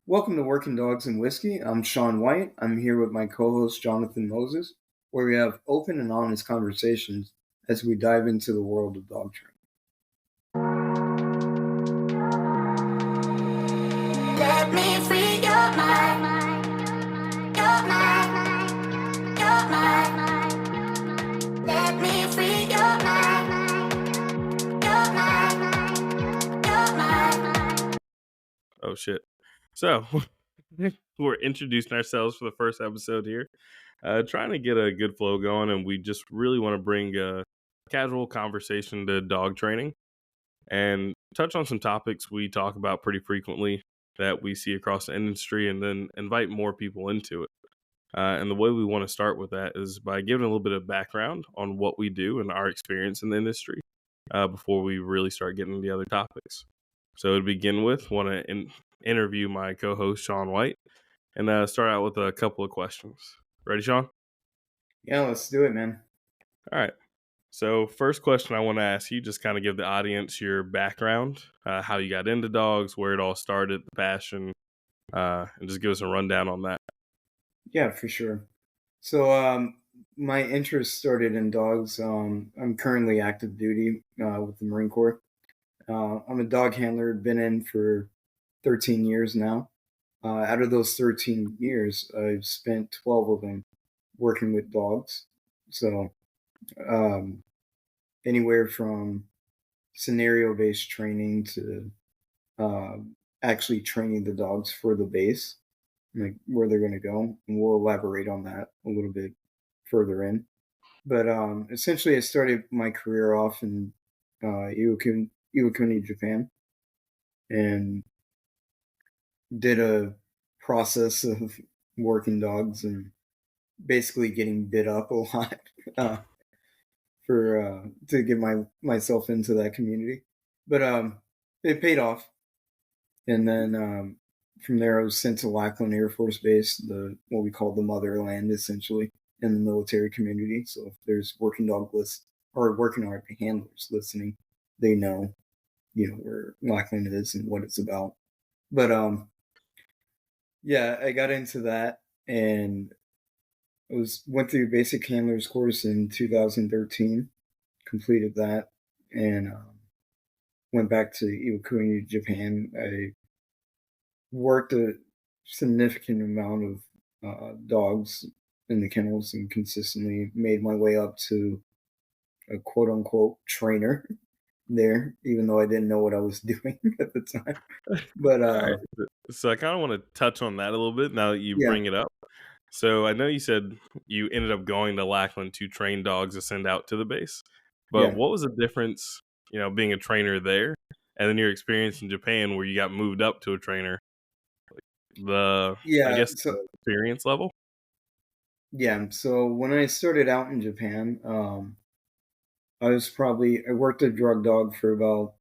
Welcome to Working Dogs and Whiskey. I'm Sean White. I'm here with my co host, Jonathan Moses, where we have open and honest conversations as we dive into the world of dog training. Let me free your mind, your mind, your mind. Let me free your mind, your mind, your mind. Oh shit. So we're introducing ourselves for the first episode here. Trying to get a good flow going, and we just really want to bring a casual conversation to dog training and touch on some topics we talk about pretty frequently that we see across the industry, and then invite more people into it. And the way we want to start with that is by giving a little bit of background on what we do and our experience in the industry before we really start getting into the other topics. So to begin with, want to interview my co-host Sean White and start out with a couple of questions. Ready, Sean? Yeah, let's do it, man. All right. So first question I want to ask you, just kind of give the audience your background, how you got into dogs, where it all started, the passion, and just give us a rundown on that. Yeah, for sure. So, my interest started in dogs. I'm currently active duty with the Marine Corps. I'm a dog handler, been in for 13 years now. Out of those 13 years, I've spent 12 of them working with dogs. So, um, anywhere from scenario based training to uh, actually training the dogs for the base, like where they're going to go. And we'll elaborate on that a little bit further in. But essentially, I started my career off in Iwakuni, Japan, and did a process of working dogs and basically getting bit up a lot uh, for to get myself into that community. But it paid off, and then from there I was sent to Lackland Airforce Base, the what we call the motherland, essentially in the military community. So if there's working dog lists or working dog handlers listening, they know where Lackland is and what it's about. But yeah, I got into that and went through basic handlers course in 2013, completed that, and went back to Iwakuni, Japan. I worked a significant amount of dogs in the kennels and consistently made my way up to a quote unquote trainer there, even though I didn't know what I was doing at the time. But All right. So I kind of want to touch on that a little bit now that you yeah, bring it up. So I know you said you ended up going to Lackland to train dogs to send out to the base, but yeah, what was the difference, being a trainer there and then your experience in Japan where you got moved up to a trainer? I yeah. guess the experience level? Yeah. So when I started out in Japan, I worked a drug dog for about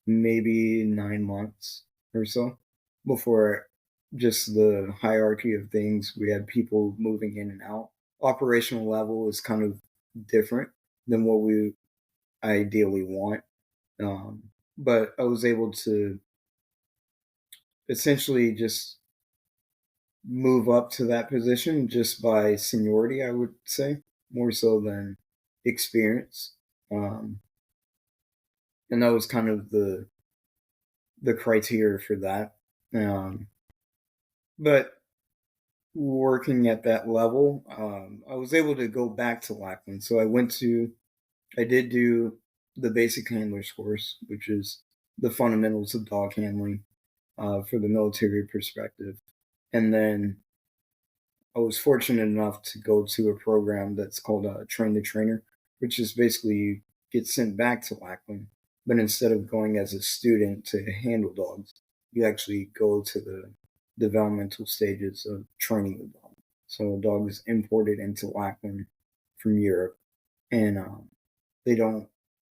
maybe 9 months or so before just the hierarchy of things. We had people moving in and out. Operational level is kind of different than what we ideally want. But I was able to essentially just move up to that position just by seniority, I would say, more so than experience. Um, and that was kind of the criteria for that. Um, but working at that level, I was able to go back to Lackland. So I did do the basic handlers course, which is the fundamentals of dog handling for the military perspective. And then I was fortunate enough to go to a program that's called Train the Trainer, which is basically you get sent back to Lackland, but instead of going as a student to handle dogs, you actually go to the developmental stages of training the dog. So a dog is imported into Lackland from Europe, and they don't.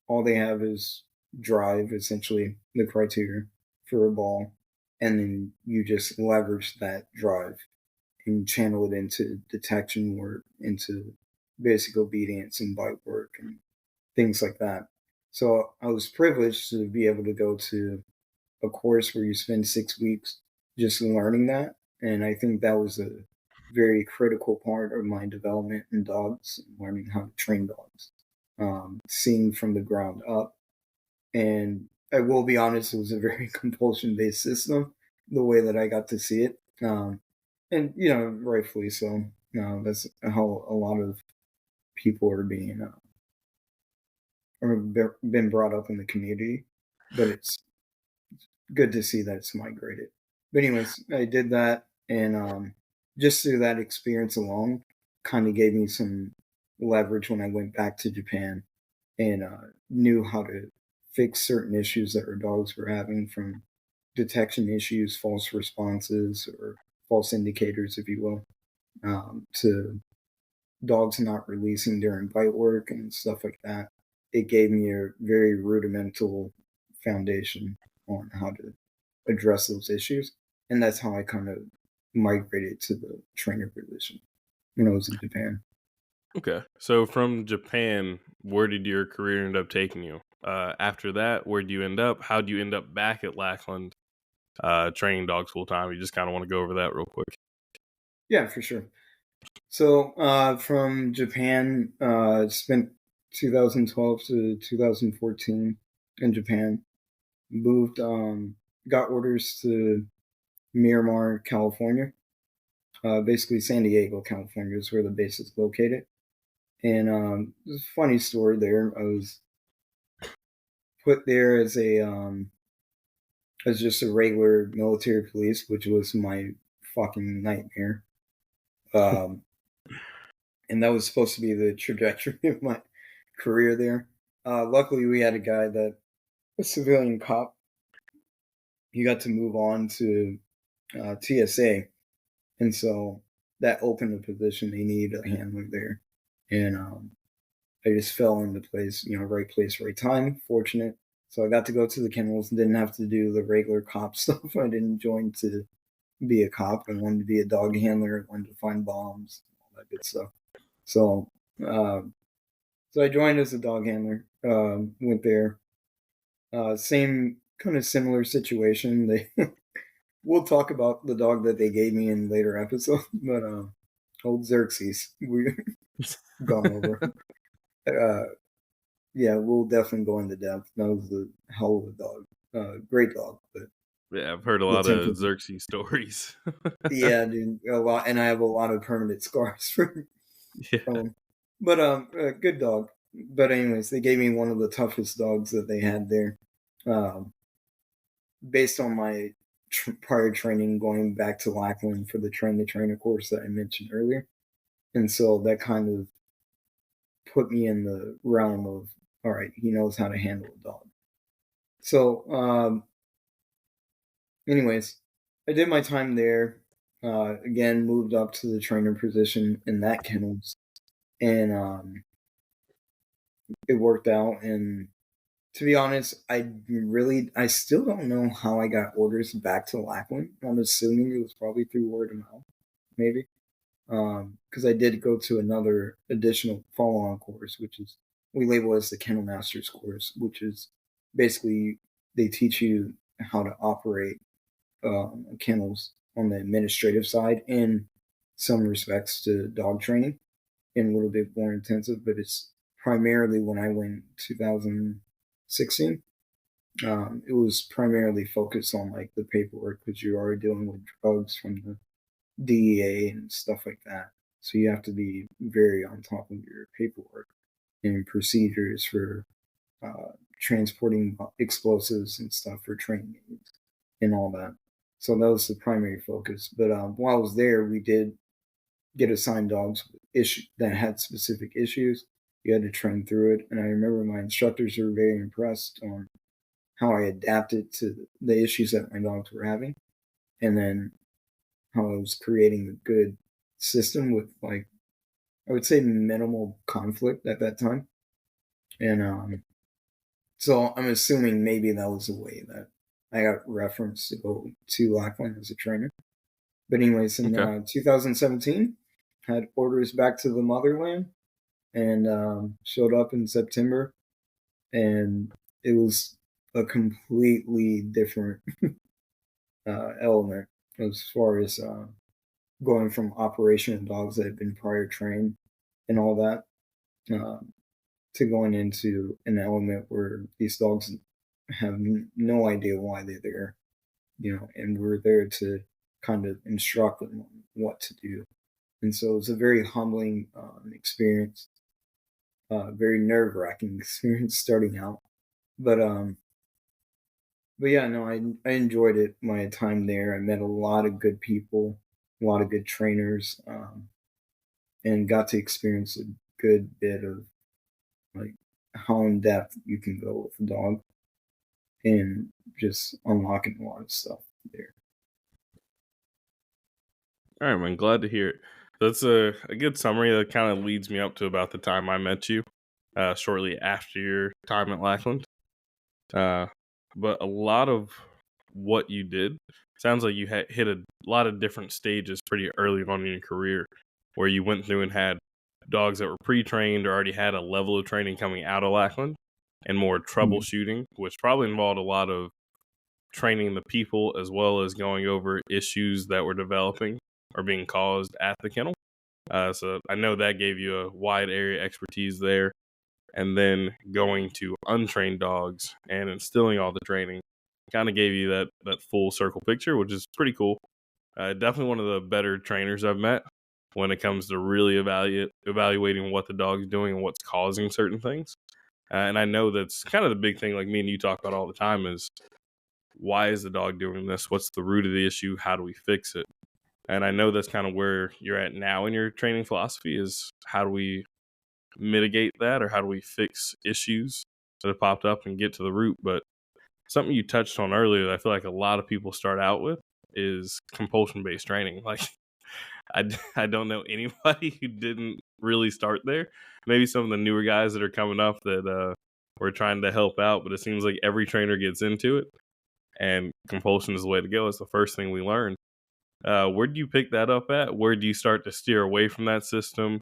All they have is drive, essentially the criteria for a ball, and then you just leverage that drive and channel it into detection work, into basic obedience and bite work and things like that. So I was privileged to be able to go to a course where you spend 6 weeks just learning that. And I think that was a very critical part of my development in dogs, learning how to train dogs, seeing from the ground up. And I will be honest, it was a very compulsion based system, the way that I got to see it. And, rightfully so. That's how a lot of people are being or been brought up in the community. But it's good to see that it's migrated. But anyways, I did that, and just through that experience alone, kind of gave me some leverage when I went back to Japan and knew how to fix certain issues that our dogs were having, from detection issues, false responses, or false indicators, if you will, to dogs not releasing during bite work and stuff like that. It gave me a very rudimental foundation on how to address those issues. And that's how I kind of migrated to the trainer position when I was in Japan. Okay. So from Japan, where did your career end up taking you? After that, where would you end up? How would you end up back at Lackland training dogs full time? You just kind of want to go over that real quick. Yeah, for sure. So from Japan, spent 2012 to 2014 in Japan. Moved, got orders to Miramar, California. Basically, San Diego, California is where the base is located. And there's a funny story there. I was put there as just a regular military police, which was my fucking nightmare. Um, and that was supposed to be the trajectory of my career there. Luckily, we had a civilian cop. He got to move on to TSA, and so that opened a position. They need a handler there, and I just fell into right place, right time. Fortunate. So I got to go to the kennels and didn't have to do the regular cop stuff. I didn't join to be a cop. I wanted to be a dog handler. I wanted to find bombs, all that good stuff. So, uh, so I joined as a dog handler. Went there. Same kind of similar situation. They we'll talk about the dog that they gave me in later episodes, but old Xerxes, we've gone over. Yeah, we'll definitely go into depth. That was a hell of a dog. Great dog, but Yeah, I've heard a the lot of temperament. Xerxes stories. Yeah, dude, a lot, and I have a lot of permanent scars from Yeah. him. But good dog. But anyways, they gave me one of the toughest dogs that they had there, um, based on my prior training, going back to Lackland for the train the trainer course that I mentioned earlier, and so that kind of put me in the realm of, all right, he knows how to handle a dog. So, anyways, I did my time there. Again, moved up to the trainer position in that kennels, and it worked out. And to be honest, I still don't know how I got orders back to Lackland. I'm assuming it was probably through word of mouth, maybe. Because I did go to another additional follow-on course, which is we label as the Kennel Masters course, which is basically they teach you how to operate kennels on the administrative side, in some respects to dog training, and a little bit more intensive. But it's primarily, when I went 2016, it was primarily focused on like the paperwork, because you're already dealing with drugs from the DEA and stuff like that. So you have to be very on top of your paperwork and procedures for transporting explosives and stuff for training aids and all that. So that was the primary focus. But while I was there, we did get assigned dogs that had specific issues. You had to train through it. And I remember my instructors were very impressed on how I adapted to the issues that my dogs were having. And then how I was creating a good system with, like, I would say minimal conflict at that time. And so I'm assuming maybe that was a way that I got referenced to go to Lackland as a trainer. But anyways, in Okay. 2017, had orders back to the motherland, and showed up in September, and it was a completely different element. as far as going from operational dogs that had been prior trained and all that, um, to going into an element where these dogs have no idea why they're there, and we're there to kind of instruct them on what to do. And so it's a very humbling experience, very nerve wracking experience starting out. But but yeah, no, I enjoyed it. My time there, I met a lot of good people, a lot of good trainers, and got to experience a good bit of like how in depth you can go with a dog and just unlocking a lot of stuff there. All right, man. Glad to hear it. That's a good summary that kind of leads me up to about the time I met you, shortly after your time at Lackland. Uh, but a lot of what you did sounds like you hit a lot of different stages pretty early on in your career, where you went through and had dogs that were pre-trained or already had a level of training coming out of Lackland, and more Mm. troubleshooting, which probably involved a lot of training the people as well as going over issues that were developing or being caused at the kennel. So I know that gave you a wide area expertise there. And then going to untrained dogs and instilling all the training kind of gave you that full circle picture, which is pretty cool. Definitely one of the better trainers I've met when it comes to really evaluating what the dog's doing and what's causing certain things. And I know that's kind of the big thing, like me and you talk about all the time, is why is the dog doing this? What's the root of the issue? How do we fix it? And I know that's kind of where you're at now in your training philosophy, is how do we mitigate that, or how do we fix issues that have popped up and get to the root? But something you touched on earlier that I feel like a lot of people start out with is compulsion based training. Like, I don't know anybody who didn't really start there. Maybe some of the newer guys that are coming up that we're trying to help out, but it seems like every trainer gets into it, and compulsion is the way to go. It's the first thing we learn. Where do you pick that up at? Where do you start to steer away from that system?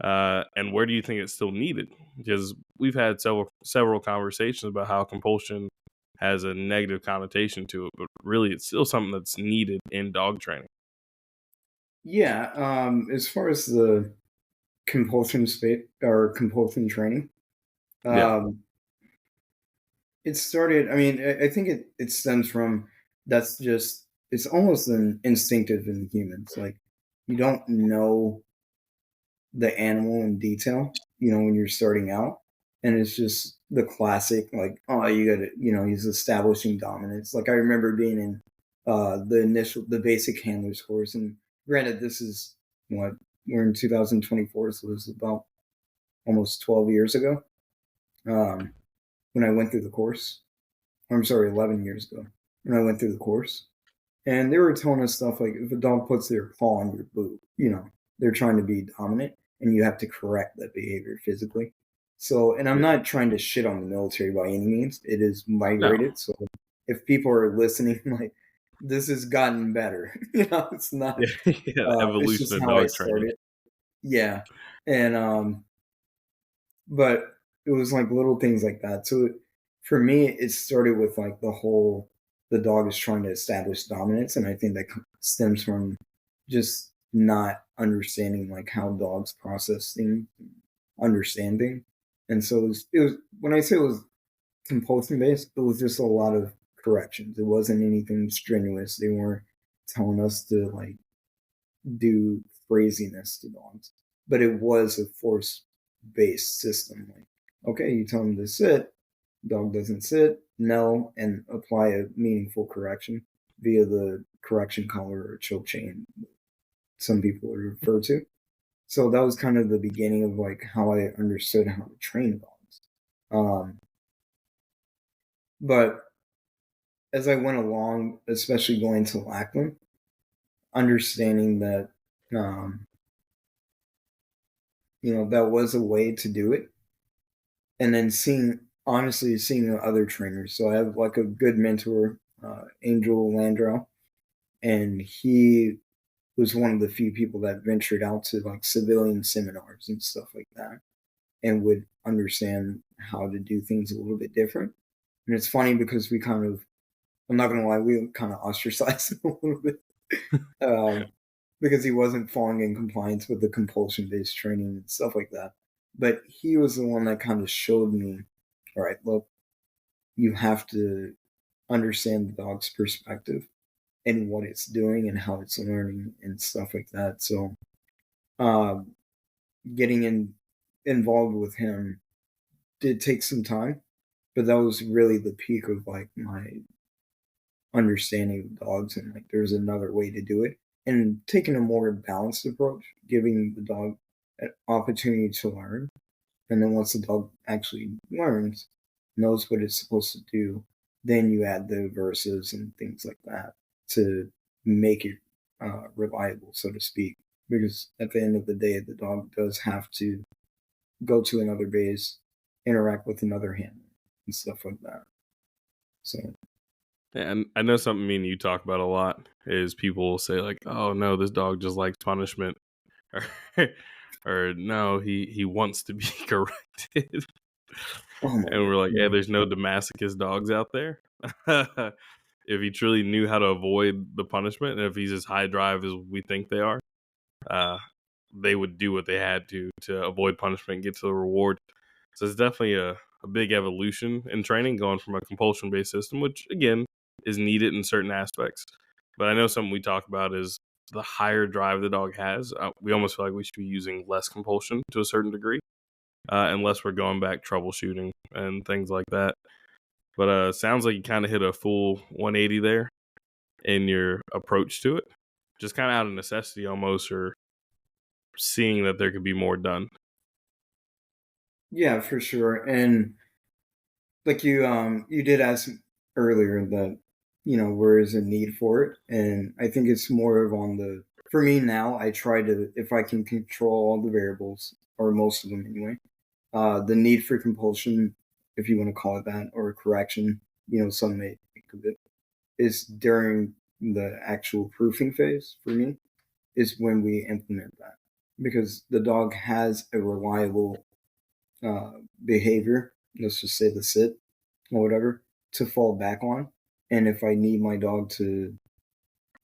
And where do you think it's still needed? Because we've had several conversations about how compulsion has a negative connotation to it, but really it's still something that's needed in dog training. Yeah, as far as the compulsion state or compulsion training, Yeah. um, it started. I mean, I think it stems from that's just it's almost an instinctive in humans. Like you don't know the animal in detail, when you're starting out. And it's just the classic, like, oh, you got to, he's establishing dominance. Like I remember being in the basic handlers course. And granted, this is what we're in 2024, so it was about almost 12 years ago when I went through the course. I'm sorry, 11 years ago when I went through the course. And they were telling us stuff like if a dog puts their paw on your boot, they're trying to be dominant and you have to correct that behavior physically. So, and I'm Yeah. not trying to shit on the military by any means. It is No. migrated. So if people are listening, like this has gotten better, it's not, Yeah. Yeah. The it's evolution just of how I dog training. started. Yeah. And, but it was like little things like that. So for me, it started with like the dog is trying to establish dominance, and I think that stems from just not understanding like how dogs process things, understanding. And so it was when I say it was compulsion based, it was just a lot of corrections. It wasn't anything strenuous. They weren't telling us to like do craziness to dogs, but it was a force based system. Like, okay, you tell them to sit, dog doesn't sit, no, and apply a meaningful correction via the correction collar or choke chain, some people would refer to. So that was kind of the beginning of like how I understood how to train dogs. But as I went along, especially going to Lackland, understanding that um, that was a way to do it, and then seeing other trainers. So I have like a good mentor, Angel Landrow, and he was one of the few people that ventured out to like civilian seminars and stuff like that, and would understand how to do things a little bit different. And it's funny because I'm not gonna lie, we kind of ostracized him a little bit um, because he wasn't falling in compliance with the compulsion-based training and stuff like that. But he was the one that kind of showed me, all right, look, you have to understand the dog's perspective and what it's doing and how it's learning and stuff like that. So, um, getting involved with him did take some time, but that was really the peak of like my understanding of dogs, and like there's another way to do it, and taking a more balanced approach, giving the dog an opportunity to learn, and then once the dog actually learns, knows what it's supposed to do, then you add the aversives and things like that to make it reliable, so to speak. Because at the end of the day, the dog does have to go to another base, interact with another handler, and stuff like that. So, And I know something me and you talk about a lot is people will say like, "Oh no, this dog just likes punishment," or, or "No, he wants to be corrected." oh my And god, we're like, "Hey, yeah, there's no Damascus dogs out there." If he truly knew how to avoid the punishment, and if he's as high drive as we think they are, uh, they would do what they had to avoid punishment and get to the reward. So it's definitely a big evolution in training, going from a compulsion based system, which again is needed in certain aspects. But I know something we talk about is the higher drive the dog has, we almost feel like we should be using less compulsion to a certain degree, unless we're going back troubleshooting and things like that. But sounds like you kind of hit a full 180 there in your approach to it, just kind of out of necessity almost, or seeing that there could be more done. yeah, for sure. And like you did ask earlier that where is a need for it, and I think it's more of on the for me now. I try to, if I can control all the variables or most of them anyway, the need for compulsion, if you want to call it that, or correction, some may think of it, is during the actual proofing phase. For me, is when we implement that, because the dog has a reliable uh, behavior, let's just say the sit or whatever, to fall back on. And if I need my dog to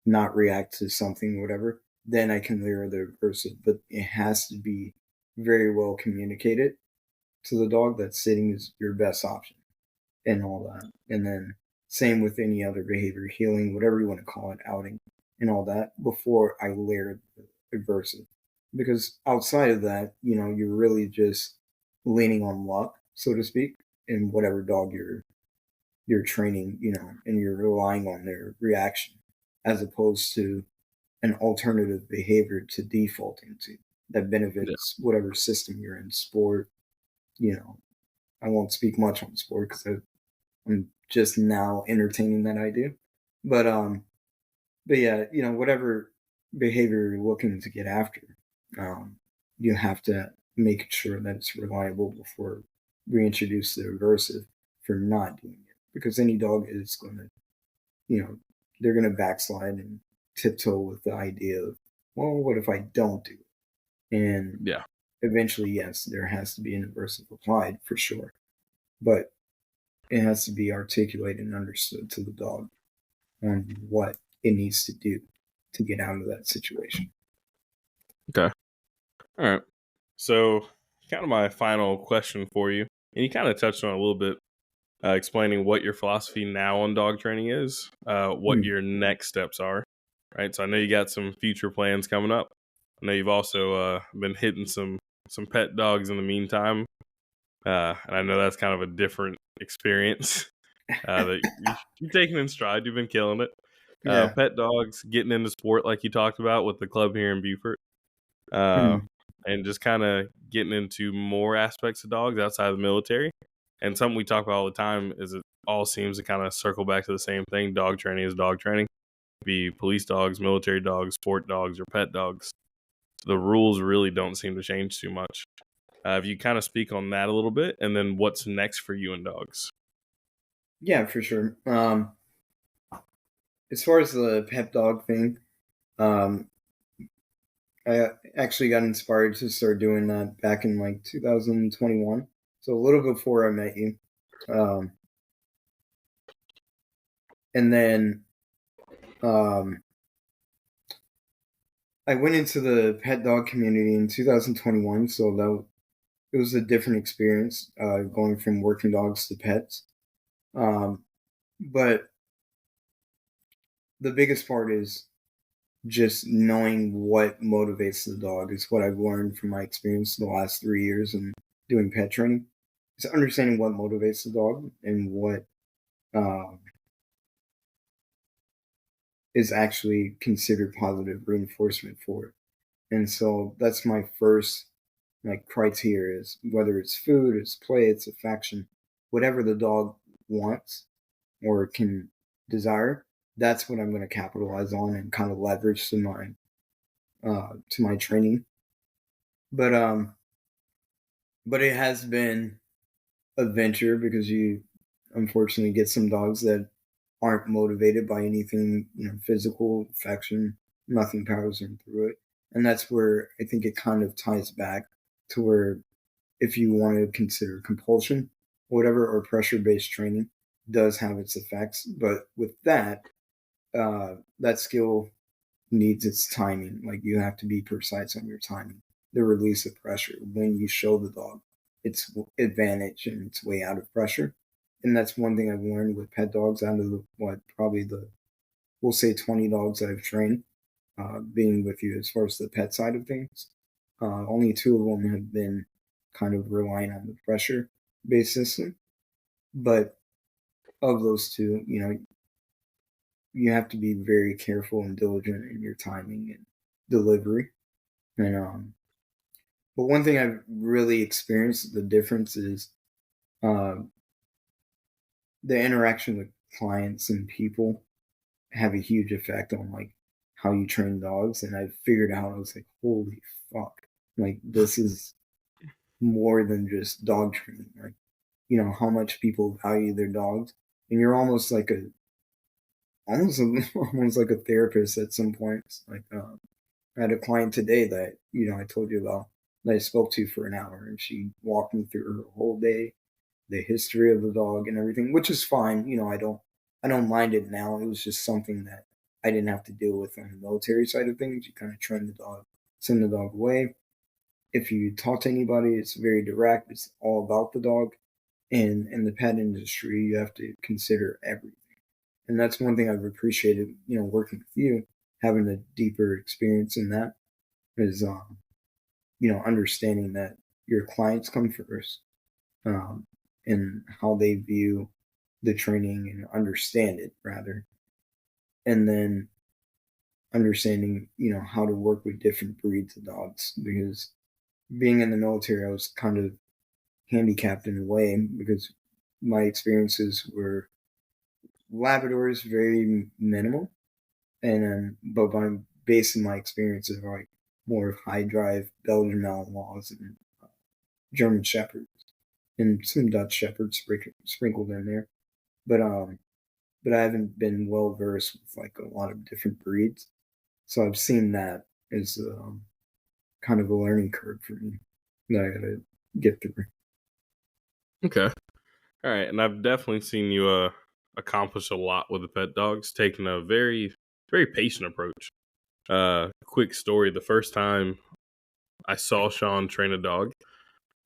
not react to something or whatever, then I can layer the aversive. But it has to be very well communicated to the dog that sitting is your best option and all that. And then same with any other behavior, healing, whatever you want to call it, outing, and all that before I layer the aversive. Because outside of that, you're really just leaning on luck, so to speak, in whatever dog you're training, and you're relying on their reaction as opposed to an alternative behavior to defaulting to that Yeah. benefits whatever system you're in, sport. you know I won't speak much on sport because I'm just now entertaining that idea. But yeah, whatever behavior you're looking to get after, um, you have to make sure that it's reliable before we introduce the aversive for not doing it. Because any dog is going to, you know, they're going to backslide and tiptoe with the idea of, well, what if I don't do it? And Yeah. eventually, yes, there has to be an aversive applied for sure, but it has to be articulated and understood to the dog on what it needs to do to get out of that situation. Okay. All right. So, kind of my final question for you, and you kind of touched on it a little bit, explaining what your philosophy now on dog training is, what Hmm. your next steps are. Right. So I know you got some future plans coming up. I know you've also been hitting some pet dogs in the meantime, and I know that's kind of a different experience that you're taking in stride. You've been killing it. Yeah. Pet dogs, getting into sport like you talked about with the club here in Beaufort, uh, Hmm. and just kind of getting into more aspects of dogs outside of the military. And something we talk about all the time is it all seems to kind of circle back to the same thing. Dog training is dog training, be police dogs, military dogs, sport dogs, or pet dogs. The rules really don't seem to change too much. If you kind of speak on that a little bit, and then what's next for you and dogs? Yeah, for sure. As far as the pet dog thing, um, I actually got inspired to start doing that back in like 2021. So a little before I met you. Um, and then um, I went into the pet dog community in 2021, so it was a different experience going from working dogs to pets. Um, but the biggest part is just knowing what motivates the dog is what I've learned from my experience the last 3 years in doing pet training. It's understanding what motivates the dog and what um, is actually considered positive reinforcement for it. And so that's my first like criteria is whether it's food, it's play, it's affection, whatever the dog wants or can desire, that's what I'm going to capitalize on and kind of leverage to my training. But but it has been a venture because you unfortunately get some dogs that aren't motivated by anything, physical affection, nothing powers them through it. And that's where I think it kind of ties back to where if you want to consider compulsion, whatever, or pressure based training does have its effects. But with that, that skill needs its timing. Like you have to be precise on your timing. The release of pressure when you show the dog its advantage and its way out of pressure. And that's one thing I've learned with pet dogs out of probably we'll say 20 dogs that I've trained, being with you as far as the pet side of things. Only two of them have been kind of relying on the pressure based system. But of those two, you have to be very careful and diligent in your timing and delivery. And but one thing I've really experienced the difference is um, the interaction with clients and people have a huge effect on like how you train dogs. And I figured out I was like, holy fuck, like this is more than just dog training. Like how much people value their dogs, and you're almost like almost almost like a therapist at some points. Like I had a client today that I told you about that I spoke to for an hour, and she walked me through her whole day, the history of the dog, and everything, which is fine. I don't mind it now. It was just something that I didn't have to deal with on the military side of things. You kind of train the dog, send the dog away. If you talk to anybody, it's very direct. It's all about the dog. And in the pet industry, you have to consider everything. And that's one thing I've appreciated, working with you, having a deeper experience in that is, understanding that your clients come first, um, and how they view the training and understand it rather. And then understanding, how to work with different breeds of dogs because being in the military, I was kind of handicapped in a way because my experiences were Labradors very minimal, and but I'm basing my experiences on like more of high drive Belgian Malinois and German Shepherds and some Dutch Shepherds sprinkled in there. But but I haven't been well versed with like a lot of different breeds, so I've seen that as kind of a learning curve for me that I gotta get through. Okay. All right. And I've definitely seen you accomplish a lot with the pet dogs, taking a very, very patient approach. Quick story. The first time I saw Sean train a dog,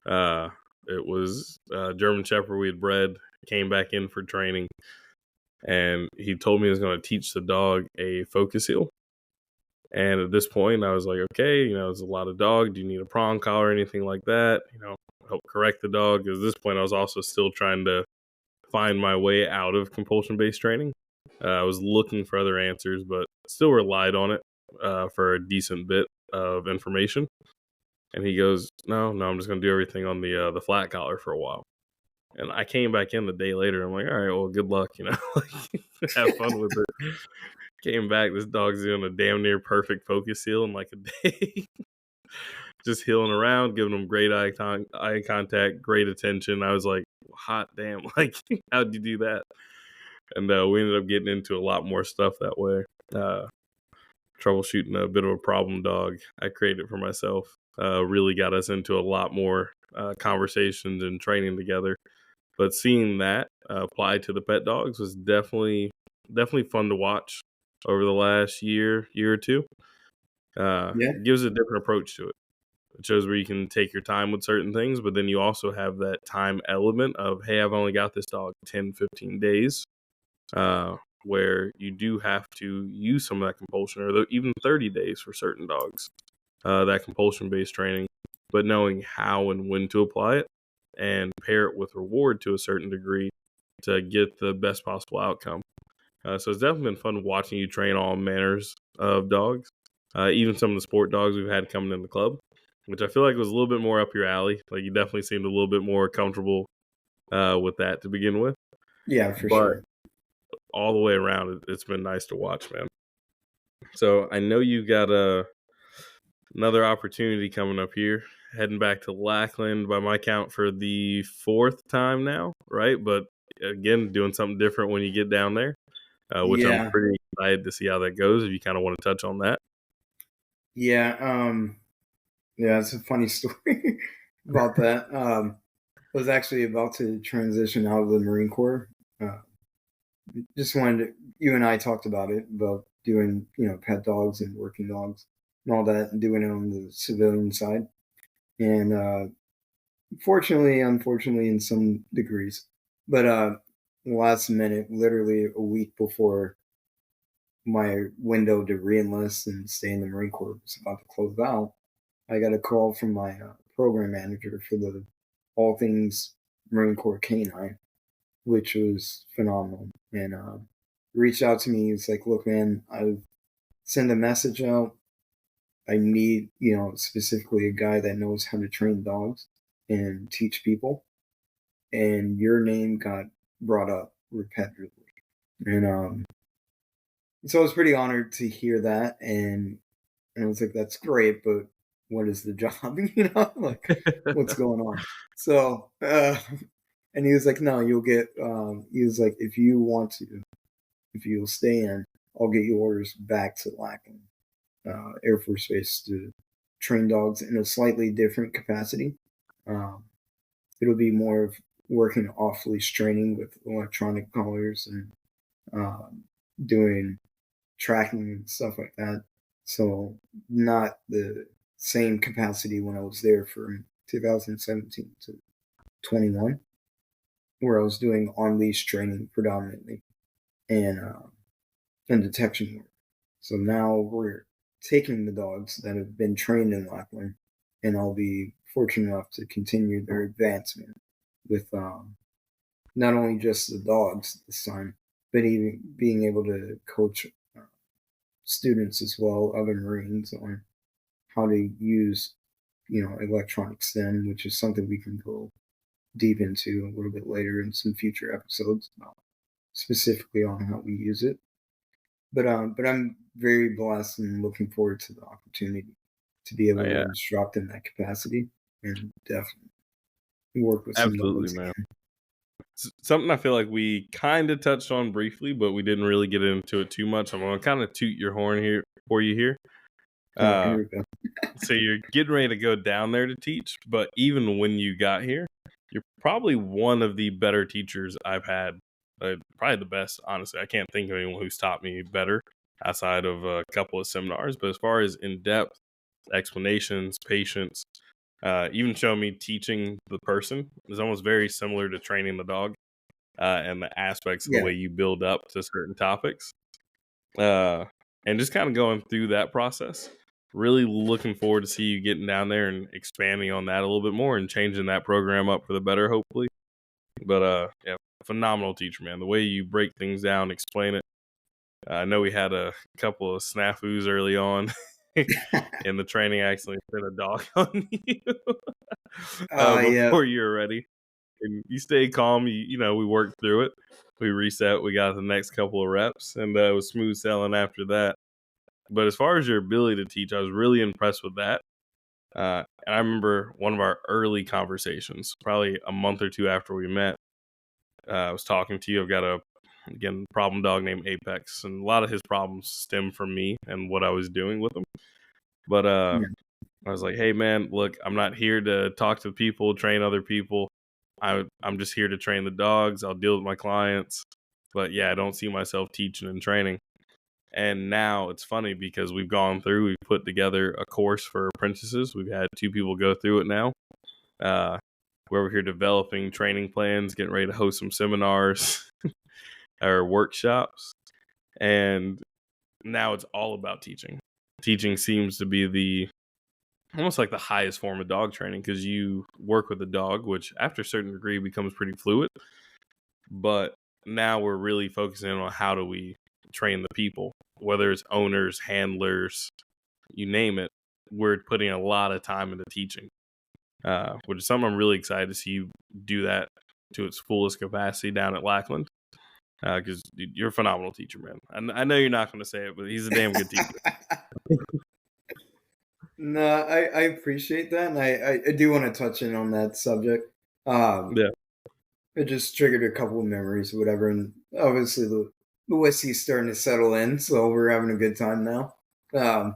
uh, it was German Shepherd we had bred, came back in for training, and he told me he was going to teach the dog a focus heel. And at this point, I was like, okay, it's a lot of dog. Do you need a prong collar or anything like that? Help correct the dog. Because at this point, I was also still trying to find my way out of compulsion-based training. I was looking for other answers, but still relied on it for a decent bit of information. And he goes, no, I'm just going to do everything on the flat collar for a while. And I came back in the day later. I'm like, all right, well, good luck, have fun with it. Came back, this dog's doing a damn near perfect focus heel in like a day. Just heeling around, giving him great eye contact, great attention. I was like, hot damn, like, how'd you do that? And we ended up getting into a lot more stuff that way. Troubleshooting a bit of a problem dog I created for myself really got us into a lot more conversations and training together. But seeing that applied to the pet dogs was definitely fun to watch over the last year or two. Yeah. It gives a different approach to it. It shows where you can take your time with certain things, but then you also have that time element of, hey, I've only got this dog 10, 15 days, where you do have to use some of that compulsion, or even 30 days for certain dogs, that compulsion-based training, but knowing how and when to apply it and pair it with reward to a certain degree to get the best possible outcome. So it's definitely been fun watching you train all manners of dogs, even some of the sport dogs we've had coming in the club, which I feel like was a little bit more up your alley. Like you definitely seemed a little bit more comfortable with that to begin with. Yeah, for But sure. all the way around, it's been nice to watch, man. So I know you got another opportunity coming up here, heading back to Lackland by my count for the fourth time now, right? But again, doing something different when you get down there, which I'm Yeah. pretty excited to see how that goes. If you kind of want to touch on that. Yeah. Yeah, it's a funny story about that. I was actually about to transition out of the Marine Corps. Uh, just wanted to, you and I talked about it, about doing, pet dogs and working dogs and all that, and doing it on the civilian side. And fortunately, unfortunately, in some degrees, but last minute, literally a week before my window to reenlist and stay in the Marine Corps was about to close out, I got a call from my program manager for the all things Marine Corps Canine, which was phenomenal. And reached out to me. He's like, "Look, man, I send a message out. I need, specifically a guy that knows how to train dogs and teach people. And your name got brought up repetitively." And so I was pretty honored to hear that. And I was like, "That's great, but what is the job?" Like, what's going on? So, and he was like, "No, you'll get." He was like, "If you want to, if you'll stay in, I'll get you orders back to Lackland Air Force Base to train dogs in a slightly different capacity. Um, it'll be more of working off leash training with electronic collars and um, doing tracking and stuff like that. So not the same capacity when I was there from 2017 to 21, where I was doing on leash training predominantly and detection work. So now we're taking the dogs that have been trained in Lackland, and I'll be fortunate enough to continue their advancement with not only just the dogs this time, but even being able to coach students as well, other Marines, on how to use, electronic STEM, which is something we can go deep into a little bit later in some future episodes, specifically on how we use it. But I'm very blessed and looking forward to the opportunity to be able Oh, to yeah, instruct in that capacity and definitely work with some absolutely, dogs man. again. Something I feel like we kind of touched on briefly, but we didn't really get into it too much. I'm gonna kind of toot your horn here for you here. Oh, Uh, here we go. so you're getting ready to go down there to teach, but even when you got here, you're probably one of the better teachers I've had. Probably the best, honestly. I can't think of anyone who's taught me better outside of a couple of seminars. But as far as in-depth explanations, patience, even showing me teaching the person is almost very similar to training the dog, and the aspects of the Yeah, way you build up to certain topics. Uh, and just kind of going through that process. Really looking forward to see you getting down there and expanding on that a little bit more and changing that program up for the better, hopefully. But yeah, phenomenal teacher, man. The way you break things down, explain it. I know we had a couple of snafus early on in the training. I accidentally sent a dog on you yeah, before you were ready. And you stayed calm. We worked through it. We reset. We got the next couple of reps, and it was smooth sailing after that. But as far as your ability to teach, I was really impressed with that. And I remember one of our early conversations, probably a month or two after we met. I was talking to you. I've got again, problem dog named Apex, and a lot of his problems stem from me and what I was doing with him. But yeah, I was like, hey, man, look, I'm not here to talk to people, train other people. I'm just here to train the dogs. I'll deal with my clients. But yeah, I don't see myself teaching and training. And now it's funny because we've put together a course for apprentices. We've had 2 people go through it now. Where we're here developing training plans, getting ready to host some seminars or workshops. And now it's all about teaching. Teaching seems to be almost like the highest form of dog training, because you work with a dog, which after a certain degree becomes pretty fluid. But now we're really focusing on how do we train the people, whether it's owners, handlers, you name it. We're putting a lot of time into teaching, which is something I'm really excited to see you do that to its fullest capacity down at Lackland. Because you're a phenomenal teacher, man. I know you're not going to say it, but he's a damn good teacher. No, I appreciate that, and I do want to touch in on that subject. Yeah. It just triggered a couple of memories, or whatever, and obviously the whiskey's starting to settle in, so we're having a good time now. Yeah.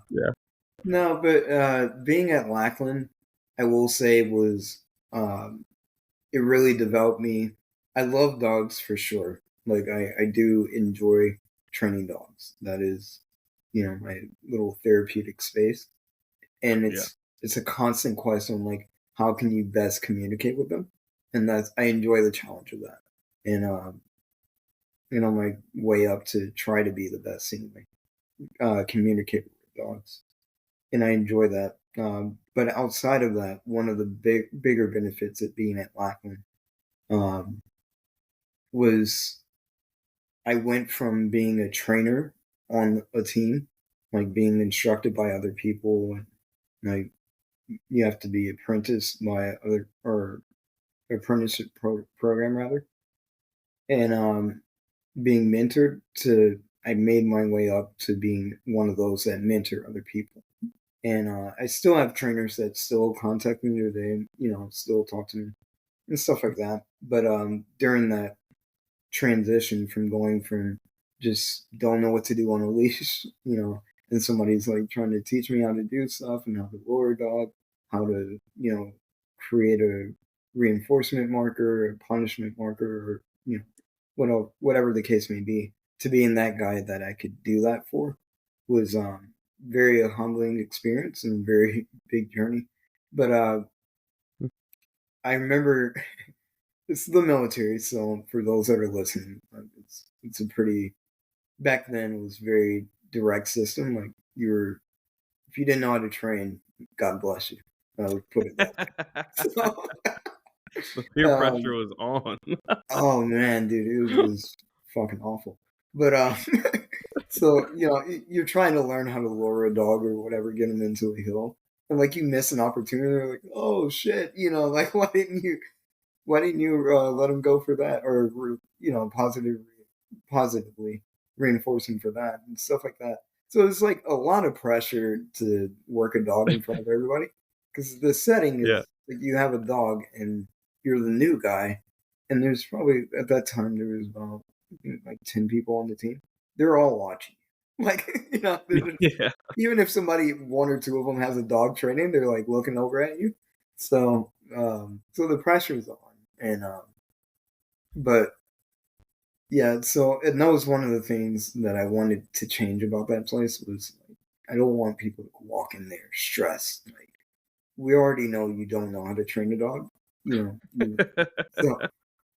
No, but being at Lackland, I will say was it really developed me. I love dogs for sure. Like I do enjoy training dogs. That is, my little therapeutic space. And Yeah. it's a constant question like how can you best communicate with them? And that's I enjoy the challenge of that. And on my way up to try to be the best anyway. Communicate with dogs. And I enjoy that. But outside of that, one of the bigger benefits of being at Lackland um, was I went from being a trainer on a team, like being instructed by other people, and like you have to be apprenticed by other or apprenticeship program rather, and being mentored to I made my way up to being one of those that mentor other people. And I still have trainers that still contact me today, still talk to me and stuff like that. But during that transition from going from just don't know what to do on a leash, and somebody's like trying to teach me how to do stuff and how to lure a dog, how to, create a reinforcement marker, a punishment marker, or, whatever the case may be, to being that guy that I could do that for was very a humbling experience and very big journey. But I remember it's the military, so for those that are listening, it's a pretty back then it was very direct system. Like if you didn't know how to train, God bless you. I would put it that way. The peer So, pressure was on. oh man, dude, it was fucking awful. But so you're trying to learn how to lure a dog or whatever, get him into a hill, and like you miss an opportunity. They're like, oh shit, like why didn't you let him go for that, or positively reinforcing for that and stuff like that. So it's like a lot of pressure to work a dog in front of everybody because the setting Yeah. is like you have a dog and you're the new guy, and there's probably at that time there was about like 10 people on the team. They're all watching, like Yeah. even if somebody one or two of them has a dog training, they're like looking over at you. So the pressure's on, and but yeah, and that was one of the things that I wanted to change about that place was like, I don't want people to walk in there stressed. Like we already know you don't know how to train a dog, so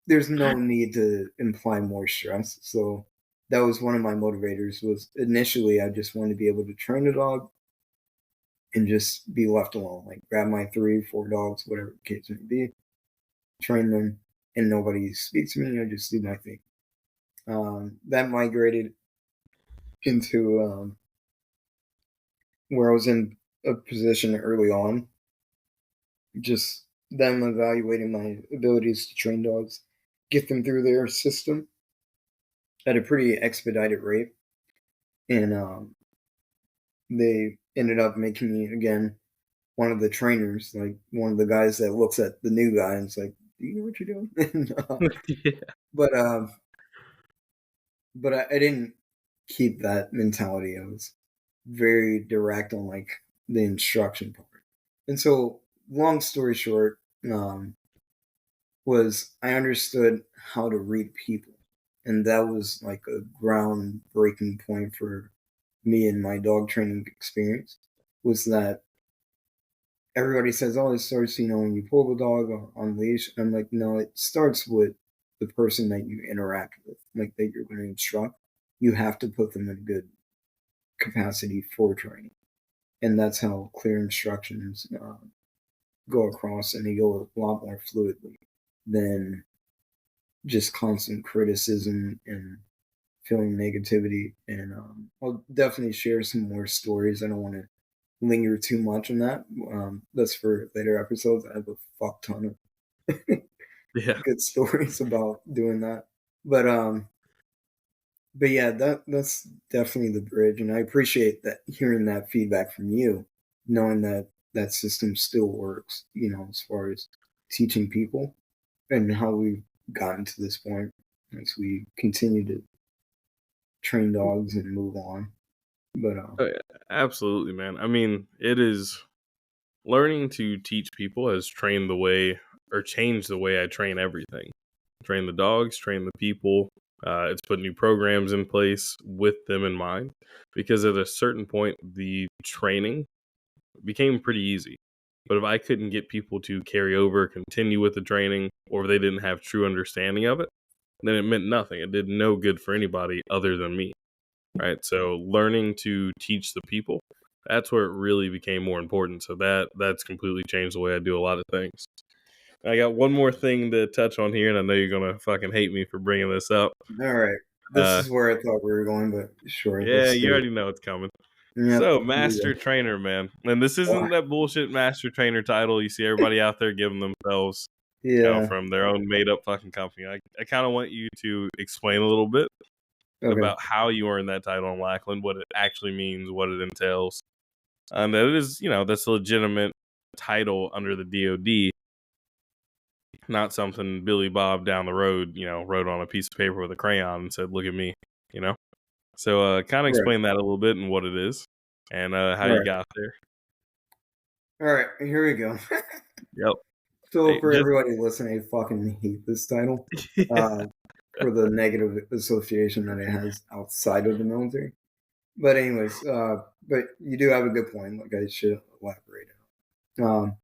there's no need to imply more stress. So that was one of my motivators. Was initially I just wanted to be able to train a dog and just be left alone, like grab my 3, 4 dogs, whatever the case may be, train them, and nobody speaks to me. I just do my thing. That migrated into where I was in a position early on, just them evaluating my abilities to train dogs, get them through their system at a pretty expedited rate. And they ended up making me, again, one of the trainers, like one of the guys that looks at the new guy and is like, do you know what you're doing? And, Yeah. but I didn't keep that mentality. I was very direct on like the instruction part. And so, long story short, was I understood how to read people, and that was like a groundbreaking point for me and my dog training experience was that everybody says, "Oh, it starts, when you pull the dog on leash." I'm like, no, it starts with the person that you interact with, like that you're going to instruct. You have to put them in good capacity for training, and that's how clear instructions go across, and they go a lot more fluidly than just constant criticism and feeling negativity. And I'll definitely share some more stories. I don't want to linger too much on that. That's for later episodes. I have a fuck ton of Yeah. good stories about doing that. But but yeah, that's definitely the bridge, and I appreciate that hearing that feedback from you, knowing that that system still works. As far as teaching people and how we've gotten to this point as we continue to train dogs and move on. But Oh, yeah. Absolutely, man. I mean, it is learning to teach people has trained the way or changed the way I train everything. Train the dogs, train the people. It's put new programs in place with them in mind because at a certain point, the training became pretty easy. But if I couldn't get people to carry over, continue with the training, or if they didn't have true understanding of it, then it meant nothing. It did no good for anybody other than me. Right. So learning to teach the people, that's where it really became more important. So that's completely changed the way I do a lot of things. I got one more thing to touch on here, and I know you're gonna fucking hate me for bringing this up. all right, this Uh, is where I thought we were going, but sure, yeah, let's you do it. already know it's coming. Yep. So, Here we master go. trainer, man, and this Ah, isn't that bullshit master trainer title you see everybody out there giving themselves, yeah. from their own made up fucking company. I kind of want you to explain a little bit Okay. about how you earned that title in Lackland, what it actually means, what it entails. That it is, that's a legitimate title under the DoD, not something Billy Bob down the road, wrote on a piece of paper with a crayon and said, "Look at me," you know. So, kind of Right. explain that a little bit and what it is, and how All you right. got there. All right. Here we go. Yep. So Hey, for just everybody listening, I fucking hate this title uh, for the negative association that it has outside of the military. But anyways, but you do have a good point. Like I should elaborate on.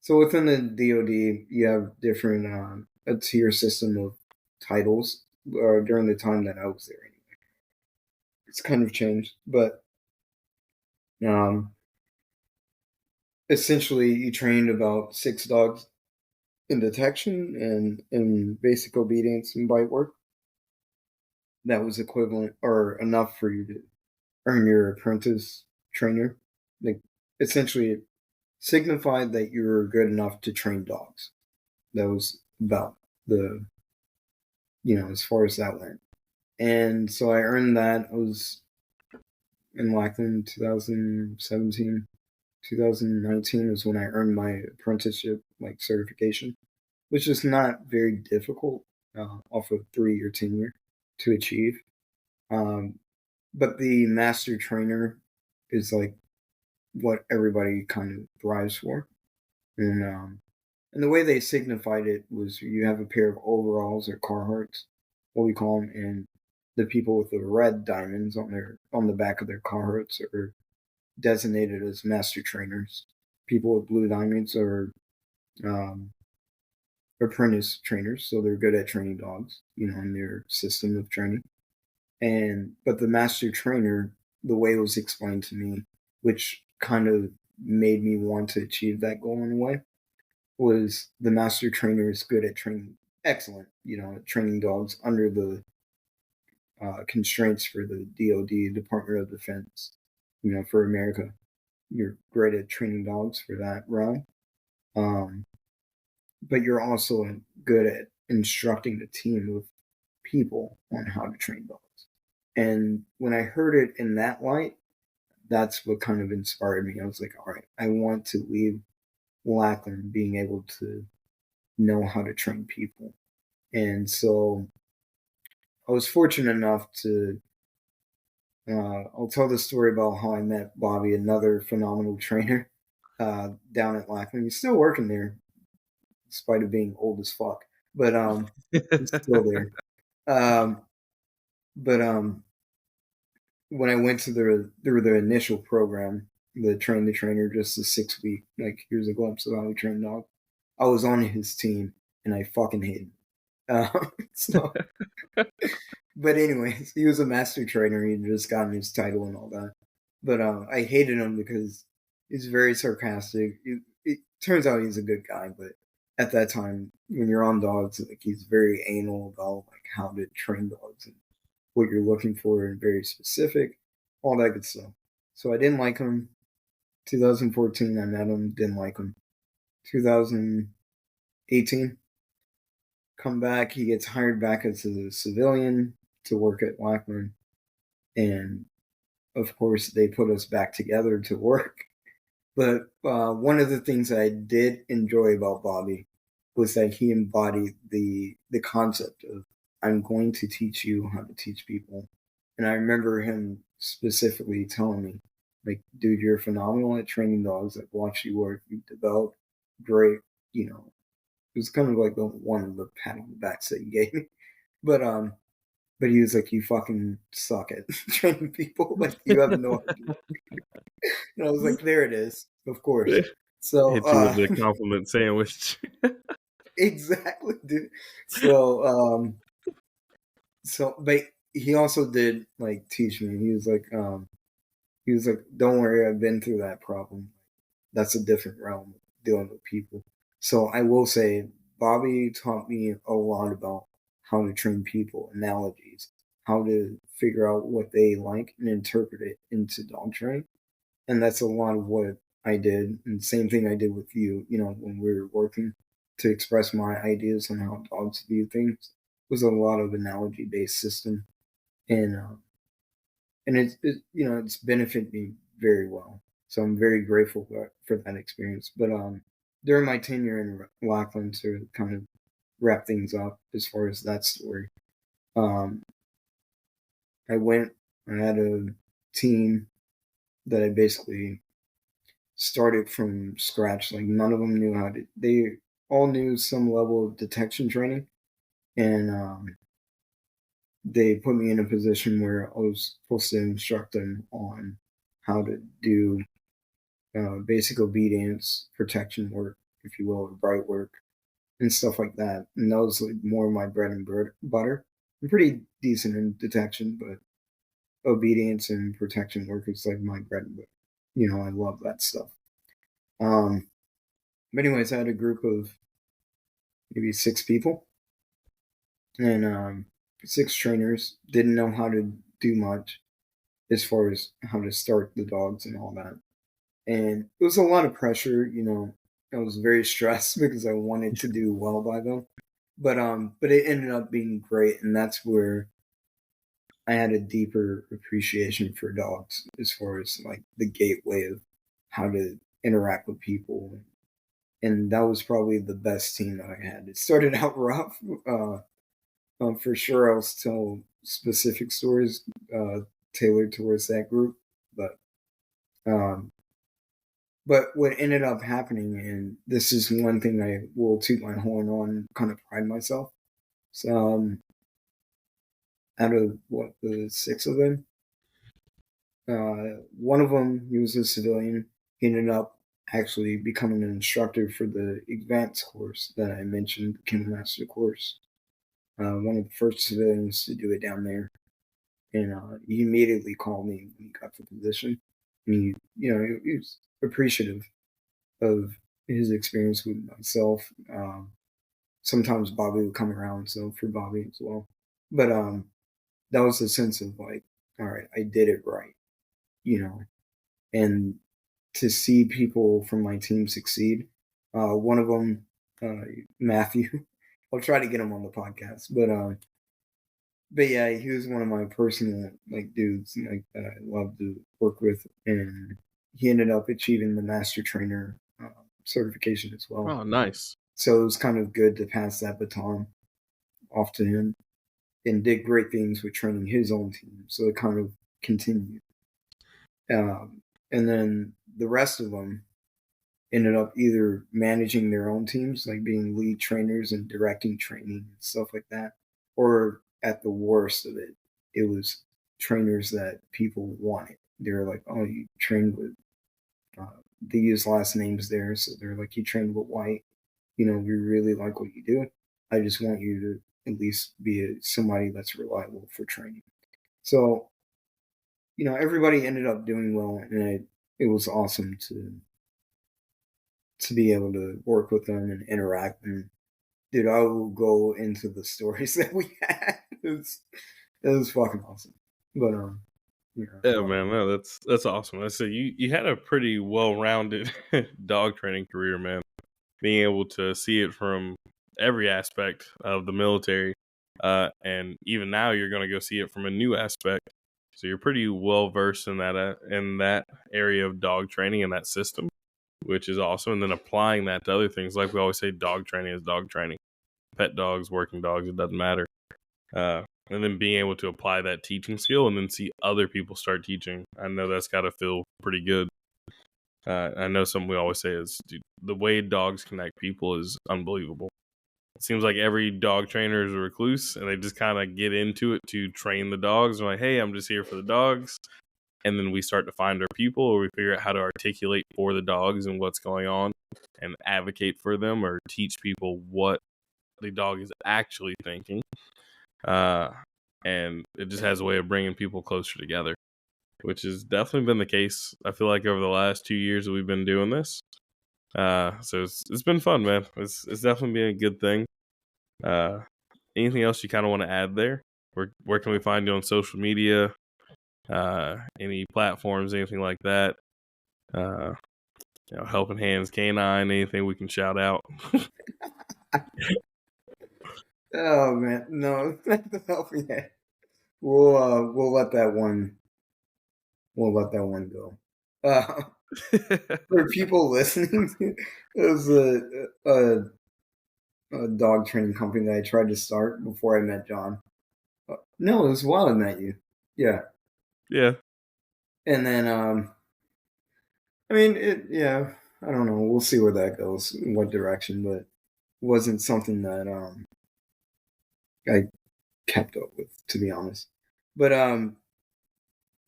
So within the DoD, you have different a tier system of titles. During the time that I was there, anyway, it's kind of changed, but um, essentially, you trained about 6 dogs in detection and in basic obedience and bite work. That was equivalent or enough for you to earn your apprentice trainer. Like essentially, it signified that you were good enough to train dogs. That was about the as far as that went. And so I earned that. I was in Lackland 2017, 2019 was when I earned my apprenticeship like certification, which is not very difficult off of 3 year tenure to achieve. Um, but the master trainer is like what everybody kind of thrives for. And the way they signified it was you have a pair of overalls or Carhartts, what we call them, and the people with the red diamonds on the back of their Carhartts are designated as master trainers. People with blue diamonds are um, apprentice trainers, so they're good at training dogs, in their system of training. But the master trainer, the way it was explained to me, which kind of made me want to achieve that goal in a way, was the master trainer is good at training, excellent, at training dogs under the constraints for the DoD, Department of Defense, for America. You're great at training dogs for that realm. Um, but you're also good at instructing the team of people on how to train dogs. And when I heard it in that light, that's what kind of inspired me. I was like, all right, I want to leave Lackland being able to know how to train people. And so I was fortunate enough to, I'll tell the story about how I met Bobby, another phenomenal trainer down at Lackland. He's still working there, in spite of being old as fuck, but he's still there. Um, but when I went to the initial program, the train the trainer, just the 6 week, like here's a glimpse of how we train dog. I was on his team and I fucking hated him. So, but anyways, he was a master trainer. He had just gotten his title and all that. But I hated him because he's very sarcastic. It turns out he's a good guy, but at that time, when you're on dogs, like he's very anal about like how to train dogs and what you're looking for and very specific, all that good stuff. So I didn't like him. 2014, I met him, didn't like him. 2018, come back, he gets hired back as a civilian to work at Lackland. And of course, they put us back together to work. But one of the things I did enjoy about Bobby was that he embodied the concept of I'm going to teach you how to teach people. And I remember him specifically telling me, like, dude, you're phenomenal at training dogs. I've watched you work. You've developed great. You know, it was kind of like the one of the pat on the backs that you gave me. But but he was like, you fucking suck at training people. Like you have no idea. And I was like, there it is, of course. So Hit you with the compliment sandwich. exactly, dude. So but he also did like teach me. He was like, don't worry, I've been through that problem. That's a different realm of dealing with people. So I will say Bobby taught me a lot about how to train people, analogies, how to figure out what they like and interpret it into dog training. And that's a lot of what I did. And same thing I did with you, you know, when we were working to express my ideas on how dogs view things. It was a lot of analogy based system. And you know, it's benefited me very well. So I'm very grateful for that experience. But during my tenure in Lackland, to kind of wrap things up as far as that story, um, I went. I had a team that I basically started from scratch. Like none of them knew how to. They all knew some level of detection training, and they put me in a position where I was supposed to instruct them on how to do basic obedience, protection work, if you will, or bright work, and stuff like that. And that was like more my bread and butter. I'm pretty decent in detection, but obedience and protection work is like my bread and butter. You know, I love that stuff. Um, but anyways, I had a group of maybe 6 people, and 6 trainers didn't know how to do much as far as how to start the dogs and all that. And it was a lot of pressure, you know. I was very stressed because I wanted to do well by them. But it ended up being great, and that's where I had a deeper appreciation for dogs as far as like the gateway of how to interact with people. And that was probably the best team that I had. It started out rough, for sure. I'll tell specific stories tailored towards that group, but um, but what ended up happening, and this is one thing I will toot my horn on, kind of pride myself. So, out of what the 6 of them, one of them he was a civilian. He ended up actually becoming an instructor for the advanced course that I mentioned, the Kennel Master course. One of the first civilians to do it down there, and he immediately called me when he got the position. And he was appreciative of his experience with myself. Sometimes Bobby would come around, so for Bobby as well. But that was the sense of like, all right, I did it right, you know. And to see people from my team succeed, one of them, Matthew, I'll try to get him on the podcast, but yeah, he was one of my personal like dudes like that I love to work with, and he ended up achieving the master trainer certification as well. Oh, nice. So it was kind of good to pass that baton off to him, and did great things with training his own team. So it kind of continued. And then the rest of them ended up either managing their own teams, like being lead trainers and directing training and stuff like that, or at the worst of it, it was trainers that people wanted. They're like, oh, you trained with, they use last names there. So they're like, you trained with White. We really like what you do. I just want you to at least be somebody that's reliable for training. So, everybody ended up doing well, and it was awesome to be able to work with them and interact. And dude, I will go into the stories that we had. It was fucking awesome. But Yeah, man, no, that's awesome. I say you had a pretty well-rounded dog training career, man. Being able to see it from every aspect of the military, and even now you're going to go see it from a new aspect. So you're pretty well versed in that area of dog training and that system, which is awesome. And then applying that to other things, like we always say, dog training is dog training. Pet dogs, working dogs, it doesn't matter. And then being able to apply that teaching skill and then see other people start teaching, I know that's got to feel pretty good. I know something we always say is, dude, the way dogs connect people is unbelievable. It seems like every dog trainer is a recluse, and they just kind of get into it to train the dogs. They're like, hey, I'm just here for the dogs. And then we start to find our people, or we figure out how to articulate for the dogs and what's going on and advocate for them or teach people what the dog is actually thinking. And it just has a way of bringing people closer together, which has definitely been the case. I feel like over the last 2 years that we've been doing this. So it's been fun, man. It's definitely been a good thing. Anything else you kind of want to add there? Where can we find you on social media? Any platforms, anything like that? Helping Hands Canine, anything we can shout out? Oh man, no, not the helping hand. We'll let that one. We'll let that one go. For people listening, it was a dog training company that I tried to start before I met John. No, it was while I met you. Yeah, Yeah. and then I mean yeah, I don't know. We'll see where that goes, in what direction, but it wasn't something that I kept up with, to be honest. But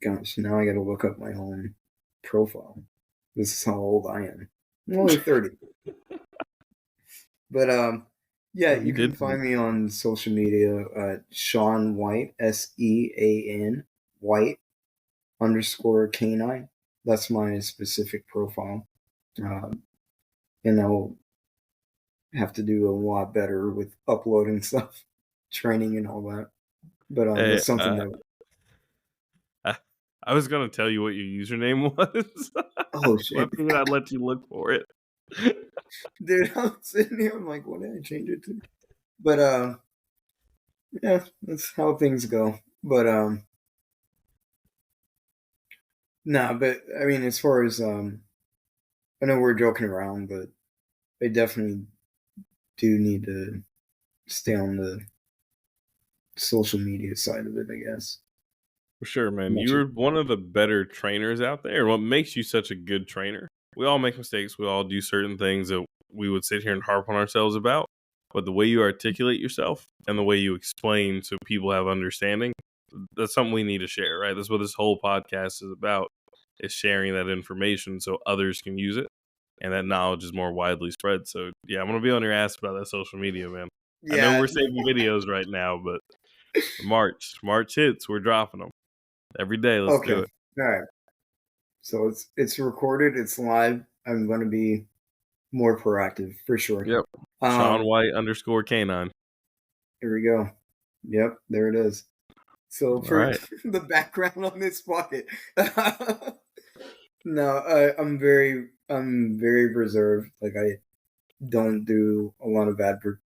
gosh, now I got to look up my own profile. This is how old I am. I'm only 30. But yeah, You you can did. find me on social media, Sean White, SEAN White _canine. That's my specific profile. And I'll have to do a lot better with uploading stuff, training and all that. But Hey, that's something that. I was gonna tell you what your username was. Oh I shit, figured I'd let you look for it. dude! I'm sitting here. I'm like, what did I change it to? But yeah, that's how things go. But nah. But I mean, as far as I know we're joking around, but I definitely do need to stay on the social media side of it, I guess. For sure, man. Much as, You're one of the better trainers out there. What makes you such a good trainer? We all make mistakes. We all do certain things that we would sit here and harp on ourselves about. But the way you articulate yourself and the way you explain so people have understanding, that's something we need to share, right? That's what this whole podcast is about, is sharing that information so others can use it and that knowledge is more widely spread. So yeah, I'm gonna be on your ass about that social media, man. I know yeah. we're saving videos right now, but March hits, we're dropping them every day. Let's Okay. do it. All right. So it's recorded. It's live. I'm going to be more proactive for sure. Yep. Sean White _canine. Here we go. Yep, there it is. So All for right. the background on this bucket, no, I'm very reserved. Like I don't do a lot of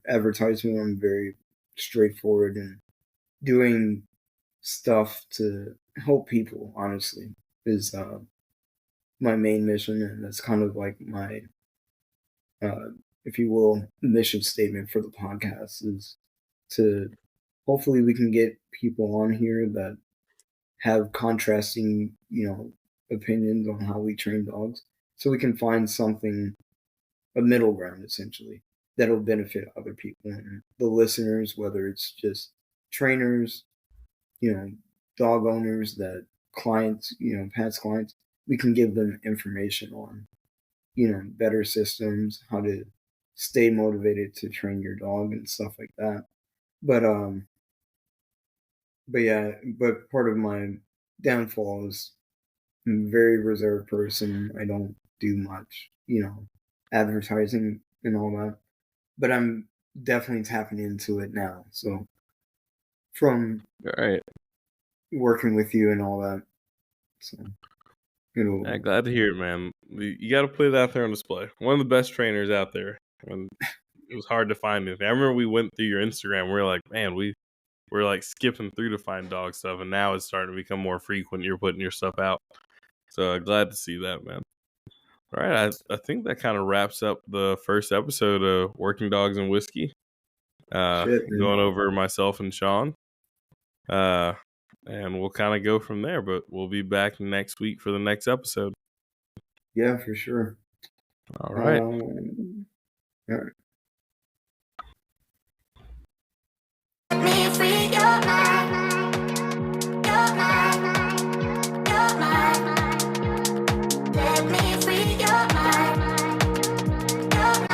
advertisement. I'm very straightforward and doing stuff to help people. Honestly, is my main mission, and that's kind of like my, if you will, mission statement for the podcast is to hopefully we can get people on here that have contrasting, opinions on how we train dogs, so we can find something, a middle ground essentially, that'll benefit other people and the listeners, whether it's just trainers, you know, dog owners that clients, past clients, we can give them information on, better systems, how to stay motivated to train your dog and stuff like that. But yeah, but part of my downfall is I'm a very reserved person. I don't do much, advertising and all that. But I'm definitely tapping into it now. So from All right. working with you and all that, so Yeah, glad to hear it, man. You got to put it out there on display. One of the best trainers out there. And it was hard to find anything. I remember we went through your Instagram. We were like, man, we're like skipping through to find dog stuff, and now it's starting to become more frequent. You're putting your stuff out. So glad to see that, man. All right, I think that kind of wraps up the first episode of Working Dogs and Whiskey. shit, man. Going over myself and Sean. And we'll kind of go from there, but we'll be back next week for the next episode. Yeah, for sure. All right. All right.